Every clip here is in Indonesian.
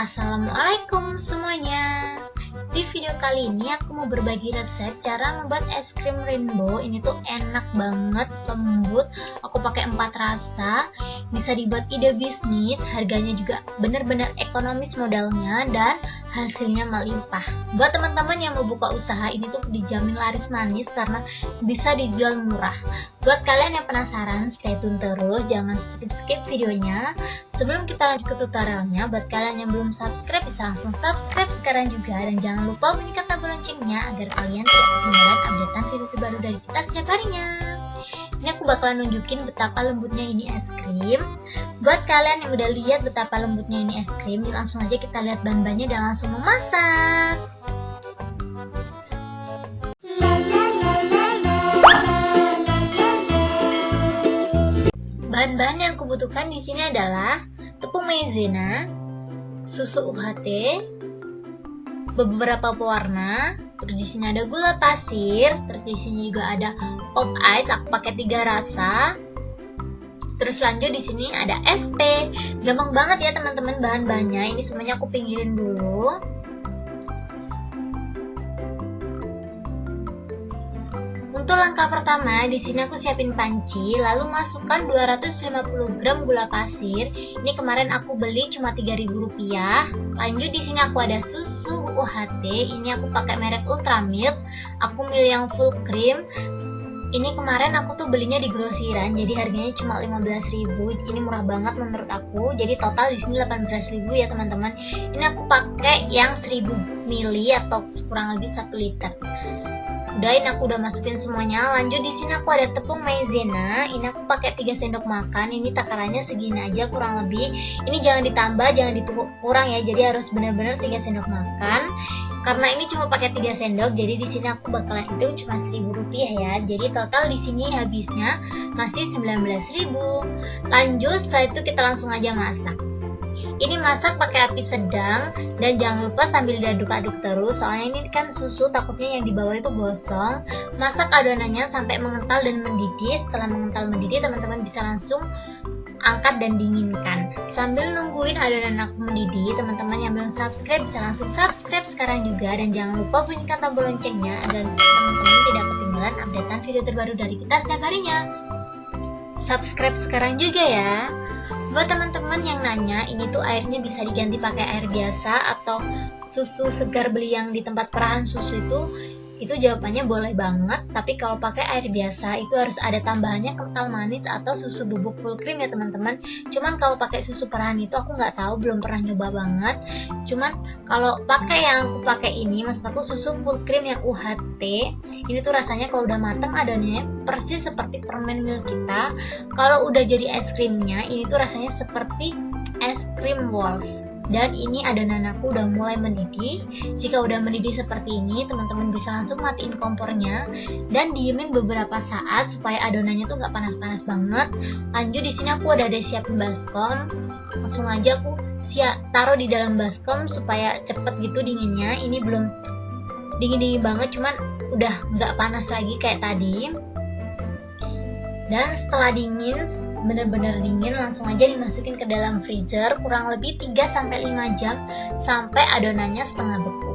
Assalamualaikum semuanya. Di video kali ini aku mau berbagi resep cara membuat es krim rainbow. Ini tuh enak banget, lembut. Aku pakai 4 rasa. Bisa dibuat ide bisnis, harganya juga bener-bener ekonomis modalnya dan hasilnya melimpah. Buat teman-teman yang mau buka usaha, ini tuh dijamin laris manis karena bisa dijual murah. Buat kalian yang penasaran, stay tune terus, jangan skip videonya. Sebelum kita lanjut ke tutorialnya, buat kalian yang belum subscribe bisa langsung subscribe sekarang juga, dan jangan lupa bunyikan tombol loncengnya agar kalian tidak ketinggalan updatean video terbaru dari kita setiap harinya. Ini aku bakalan nunjukin betapa lembutnya ini es krim. Buat kalian yang udah lihat betapa lembutnya ini es krim, langsung aja kita lihat bahan-bahannya dan langsung memasak. Bahan-bahan yang aku butuhkan di sini adalah tepung maizena, susu UHT, beberapa pewarna, terus di sini ada gula pasir, terus di sini juga ada pop ice, aku pakai 3 rasa. Terus lanjut di sini ada SP. Gampang banget ya teman-teman bahan-bahannya. Ini semuanya aku pinggirin dulu. Untuk langkah pertama, di sini aku siapin panci, lalu masukkan 250 gram gula pasir. Ini kemarin aku beli cuma Rp3.000. Lanjut di sini aku ada susu UHT. Ini aku pakai merek Ultramilk. Aku milih yang full cream. Ini kemarin aku tuh belinya di grosiran, jadi harganya cuma 15.000. Ini murah banget menurut aku. Jadi total di sini 18.000 ya teman-teman. Ini aku pakai yang 1000 ml atau kurang lebih 1 liter. Udahin, aku udah masukin semuanya. Lanjut di sini aku ada tepung maizena. Ini aku pakai 3 sendok makan. Ini takarannya segini aja kurang lebih. Ini jangan ditambah, jangan dikurang ya. Jadi harus benar-benar 3 sendok makan. Karena ini cuma pakai 3 sendok, jadi di sini aku bakalan hitung cuma Rp1.000 ya. Jadi total di sini habisnya masih 19.000. Lanjut, setelah itu kita langsung aja masak. Ini masak pakai api sedang dan jangan lupa sambil diaduk-aduk terus, soalnya ini kan susu, takutnya yang di bawah itu gosong. Masak adonannya sampai mengental dan mendidih. Setelah mengental mendidih, teman-teman bisa langsung angkat dan dinginkan. Sambil nungguin adonan aku mendidih, teman-teman yang belum subscribe bisa langsung subscribe sekarang juga, dan jangan lupa bunyikan tombol loncengnya agar teman-teman tidak ketinggalan updatean video terbaru dari kita setiap harinya. Subscribe sekarang juga ya. Buat teman-teman yang nanya, ini tuh airnya bisa diganti pakai air biasa atau susu segar beli yang di tempat perahan susu itu jawabannya boleh banget. Tapi kalau pakai air biasa itu harus ada tambahannya kental manis atau susu bubuk full cream ya teman-teman. Cuman kalau pakai susu perahan itu aku nggak tahu, belum pernah nyoba banget. Cuman kalau pakai yang aku pakai ini, maksud aku susu full cream yang UHT, ini tuh rasanya kalau udah mateng adonannya persis seperti permen milk kita. Kalau udah jadi es krimnya, ini tuh rasanya seperti es krim walls. Dan ini adonan aku udah mulai mendidih. Jika udah mendidih seperti ini, teman-teman bisa langsung matiin kompornya dan diemin beberapa saat supaya adonannya tuh nggak panas-panas banget. Lanjut di sini aku udah siapin baskom. Langsung aja aku taruh di dalam baskom supaya cepet gitu dinginnya. Ini belum dingin-dingin banget, cuman udah nggak panas lagi kayak tadi. Dan setelah dingin, bener-bener dingin, langsung aja dimasukin ke dalam freezer kurang lebih 3-5 jam sampai adonannya setengah beku.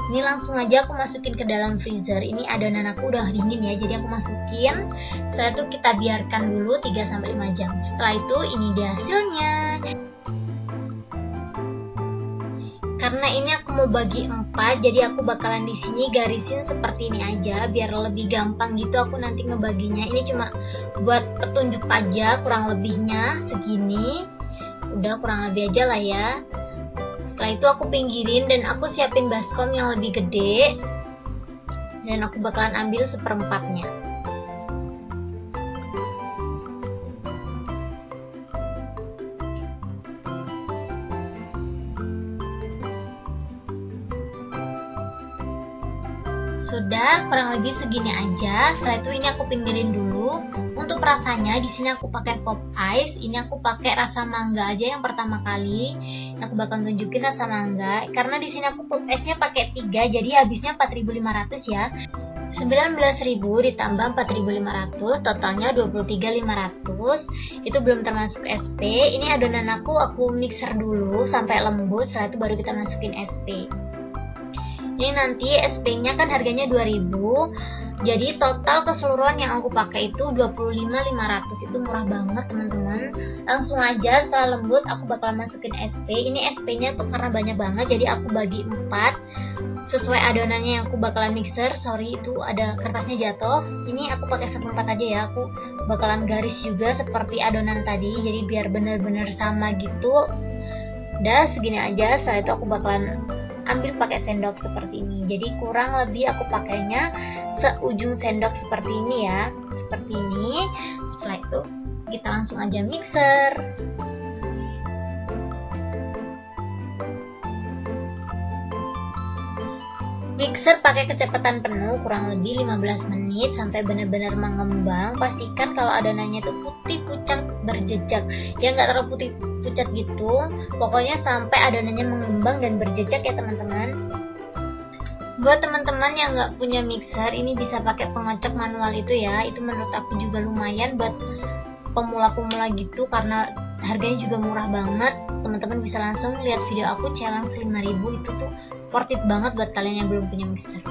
Ini langsung aja aku masukin ke dalam freezer. Ini adonan aku udah dingin ya, jadi aku masukin. Setelah itu kita biarkan dulu 3-5 jam. Setelah itu ini dia hasilnya. Karena ini aku mau bagi 4, jadi aku bakalan di sini garisin seperti ini aja biar lebih gampang gitu aku nanti ngebaginya. Ini cuma buat petunjuk aja, kurang lebihnya segini. Udah kurang lebih aja lah ya. Setelah itu aku pinggirin dan aku siapin baskom yang lebih gede. Dan aku bakalan ambil 1/4-nya. Sudah kurang lebih segini aja. Setelah itu ini aku pinggirin dulu. Untuk rasanya di sini aku pakai pop ice. Ini aku pakai rasa mangga aja yang pertama kali. Aku bakal tunjukin rasa mangga karena di sini aku pop ice-nya pakai 3, jadi habisnya 4.500 ya. 19.000 ditambah 4.500 totalnya 23.500. Itu belum termasuk SP. Ini adonan aku mixer dulu sampai lembut, setelah itu baru kita masukin SP. Ini nanti SP-nya kan harganya 2.000. Jadi total keseluruhan yang aku pakai itu 25.500. Itu murah banget teman-teman. Langsung aja setelah lembut aku bakal masukin SP. Ini SP-nya tuh karena banyak banget, jadi aku bagi 4 sesuai adonannya yang aku bakalan mixer. Sorry, itu ada kertasnya jatuh. Ini aku pakai 1/4 aja ya. Aku bakalan garis juga seperti adonan tadi, jadi biar bener-bener sama gitu. Udah segini aja. Setelah itu aku bakalan ambil pakai sendok seperti ini. Jadi kurang lebih aku pakainya seujung sendok seperti ini ya, seperti ini. Setelah itu kita langsung aja mixer. Mixer pakai kecepatan penuh kurang lebih 15 menit sampai benar-benar mengembang. Pastikan kalau adonannya itu putih pucat berjejak, ya nggak terlalu putih pucat gitu. Pokoknya sampai adonannya mengembang dan berjejak ya teman-teman. Buat teman-teman yang nggak punya mixer, ini bisa pakai pengocok manual itu ya. Itu menurut aku juga lumayan buat pemula-pemula gitu, karena harganya juga murah banget. Teman-teman bisa langsung lihat video aku challenge 5.000, itu tuh worth it banget buat kalian yang belum punya mixer.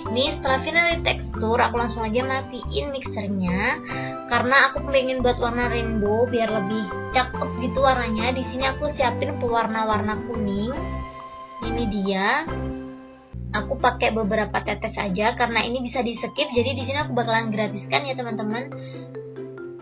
Ini setelah finally tekstur, aku langsung aja matiin mixernya karena aku pengen buat warna rainbow biar lebih cakep gitu warnanya. Di sini aku siapin pewarna-warna kuning. Ini dia. Aku pakai beberapa tetes aja karena ini bisa di skip. Jadi di sini aku bakalan gratiskan ya teman-teman.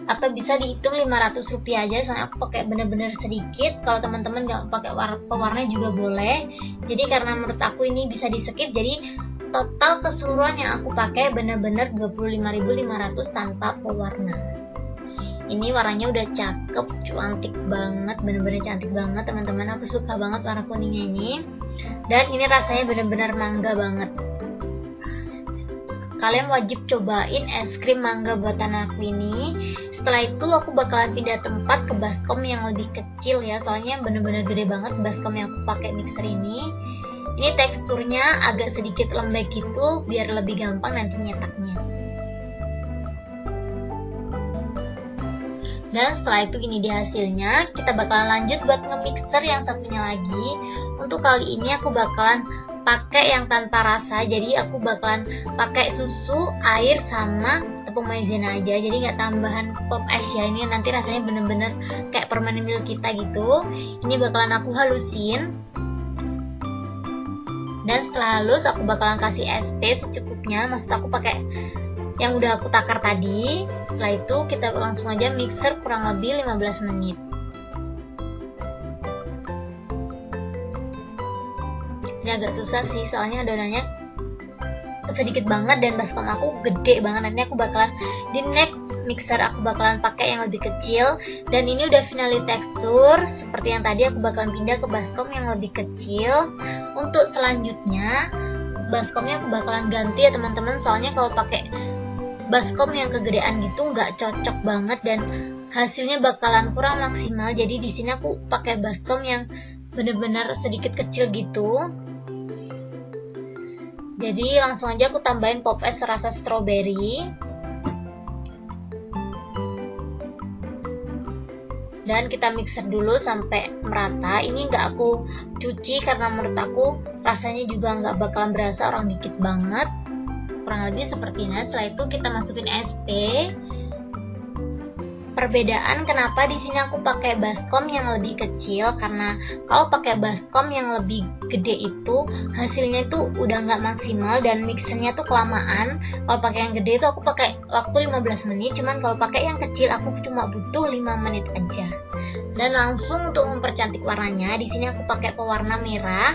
Atau bisa dihitung 500 rupiah aja, soalnya aku pakai bener-bener sedikit. Kalau teman-teman nggak pakai pewarna juga boleh. Jadi karena menurut aku ini bisa di skip, jadi total keseluruhan yang aku pakai bener-bener 25.500 tanpa pewarna. Ini warnanya udah cakep, cantik banget, bener-bener cantik banget teman-teman. Aku suka banget warna kuningnya ini. Dan ini rasanya bener-bener mangga banget. Kalian wajib cobain es krim mangga buatan aku ini. Setelah itu aku bakalan pindah tempat ke baskom yang lebih kecil ya, soalnya bener-bener gede banget baskom yang aku pakai mixer ini. Ini teksturnya agak sedikit lembek gitu biar lebih gampang nanti nyetaknya. Dan setelah itu ini dia hasilnya. Kita bakalan lanjut buat nge-mixer yang satunya lagi. Untuk kali ini aku bakalan pakai yang tanpa rasa, jadi aku bakalan pakai susu, air, sama tepung maizena aja, jadi nggak tambahan pop ice ya. Ini nanti rasanya bener-bener kayak permen milk kita gitu. Ini bakalan aku halusin, dan setelah halus aku bakalan kasih SP secukupnya. Maksud aku pakai yang udah aku takar tadi. Setelah itu kita langsung aja mixer kurang lebih 15 menit. Ini agak susah sih soalnya adonannya sedikit banget dan baskom aku gede banget. Nanti aku bakalan di next mixer aku bakalan pakai yang lebih kecil. Dan ini udah finally tekstur seperti yang tadi, aku bakalan pindah ke baskom yang lebih kecil. Untuk selanjutnya baskomnya aku bakalan ganti ya teman-teman, soalnya kalau pakai baskom yang kegedean gitu nggak cocok banget dan hasilnya bakalan kurang maksimal. Jadi di sini aku pakai baskom yang bener-bener sedikit kecil gitu. Jadi langsung aja aku tambahin pop es rasa strawberry. Dan kita mixer dulu sampai merata. Ini nggak aku cuci karena menurut aku rasanya juga nggak bakalan berasa orang dikit banget. Kurang lebih seperti ini. Setelah itu kita masukin SP. Perbedaan kenapa di sini aku pakai baskom yang lebih kecil, karena kalau pakai baskom yang lebih gede itu hasilnya itu udah nggak maksimal dan mixernya tuh kelamaan. Kalau pakai yang gede itu aku pakai waktu 15 menit, cuman kalau pakai yang kecil aku cuma butuh 5 menit aja. Dan langsung untuk mempercantik warnanya, di sini aku pakai pewarna merah.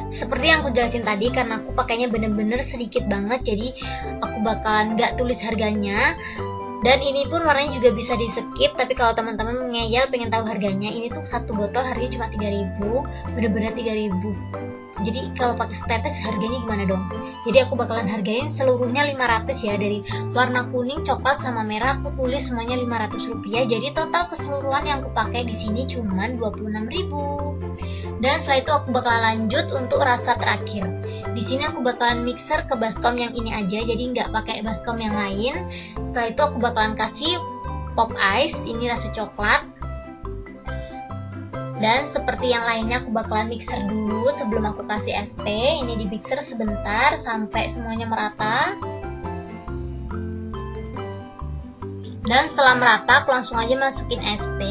Seperti yang aku jelasin tadi, karena aku pakainya bener-bener sedikit banget, jadi aku bakalan nggak tulis harganya. Dan ini pun warnanya juga bisa di skip, tapi kalau teman-teman ngeyel pengen tahu harganya, ini tuh satu botol harganya cuma 3.000, bener-bener 3.000. Jadi kalau pakai setetes harganya gimana dong? Jadi aku bakalan hargain seluruhnya 500 ya. Dari warna kuning, coklat sama merah aku tulis semuanya 500 rupiah. Jadi total keseluruhan yang aku pakai di sini cuman 26.000. Dan setelah itu aku bakalan lanjut untuk rasa terakhir. Di sini aku bakalan mixer ke baskom yang ini aja, jadi nggak pakai baskom yang lain. Setelah itu aku bakalan kasih pop ice, ini rasa coklat. Dan seperti yang lainnya aku bakalan mixer dulu sebelum aku kasih SP. Ini di mixer sebentar sampai semuanya merata. Dan setelah merata aku langsung aja masukin SP.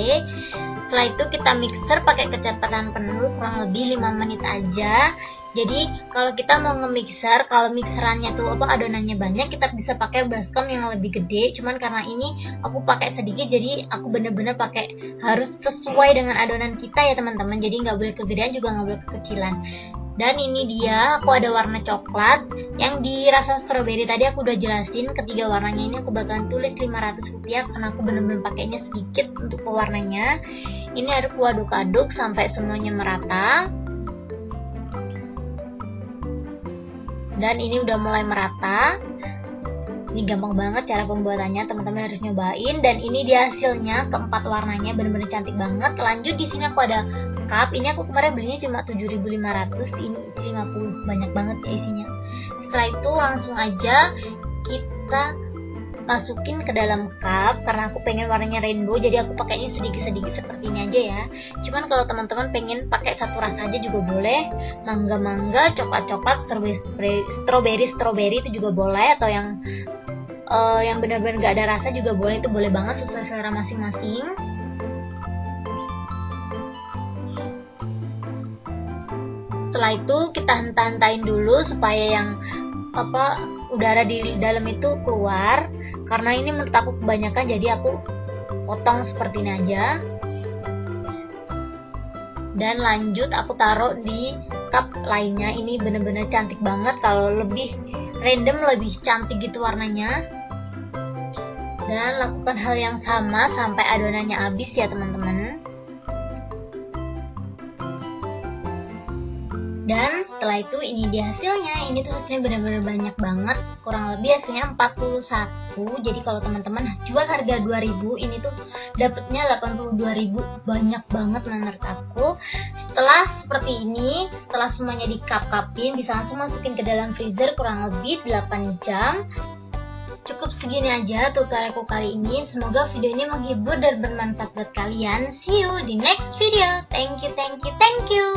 Setelah itu kita mixer pakai kecepatan penuh kurang lebih 5 menit aja. Jadi kalau kita mau nge-mixer, kalau mixerannya tuh adonannya banyak, kita bisa pakai baskom yang lebih gede. Cuman karena ini aku pakai sedikit, jadi aku bener-bener pakai harus sesuai dengan adonan kita ya teman-teman. Jadi nggak boleh kegedean juga nggak boleh kekecilan. Dan ini dia, aku ada warna coklat yang di rasa strawberry. Tadi aku udah jelasin ketiga warnanya ini aku bakalan tulis 500 rupiah karena aku bener-bener pakainya sedikit untuk pewarnanya. Ini aku aduk-aduk sampai semuanya merata. Dan ini udah mulai merata. Ini gampang banget cara pembuatannya, teman-teman harus nyobain. Dan ini dia hasilnya, keempat warnanya bener-bener cantik banget. Lanjut di sini aku ada cup. Ini aku kemarin belinya cuma 7.500. Ini isi 50, banyak banget ya isinya. Setelah itu langsung aja kita masukin ke dalam cup karena aku pengen warnanya rainbow, jadi aku pakainya sedikit-sedikit seperti ini aja ya. Cuman kalau teman-teman pengen pakai satu rasa aja juga boleh, mangga-mangga, coklat-coklat, strawberry itu juga boleh, atau yang benar-benar gak ada rasa juga boleh, itu boleh banget sesuai selera masing-masing. Setelah itu kita henta-hentain dulu supaya yang udara di dalam itu keluar, karena ini menurut aku kebanyakan, jadi aku potong seperti ini aja. Dan lanjut aku taruh di cup lainnya. Ini bener-bener cantik banget, kalau lebih random lebih cantik gitu warnanya. Dan lakukan hal yang sama sampai adonannya habis ya teman-teman. Dan setelah itu ini dia hasilnya. Ini tuh hasilnya benar-benar banyak banget. Kurang lebih hasilnya 41. Jadi kalau teman-teman jual harga 2.000, ini tuh dapatnya 82.000. Banyak banget menurut aku. Setelah seperti ini, setelah semuanya di-cup-cupin, bisa langsung masukin ke dalam freezer kurang lebih 8 jam. Cukup segini aja tutorialku kali ini. Semoga video ini menghibur dan bermanfaat buat kalian. See you di next video. Thank you.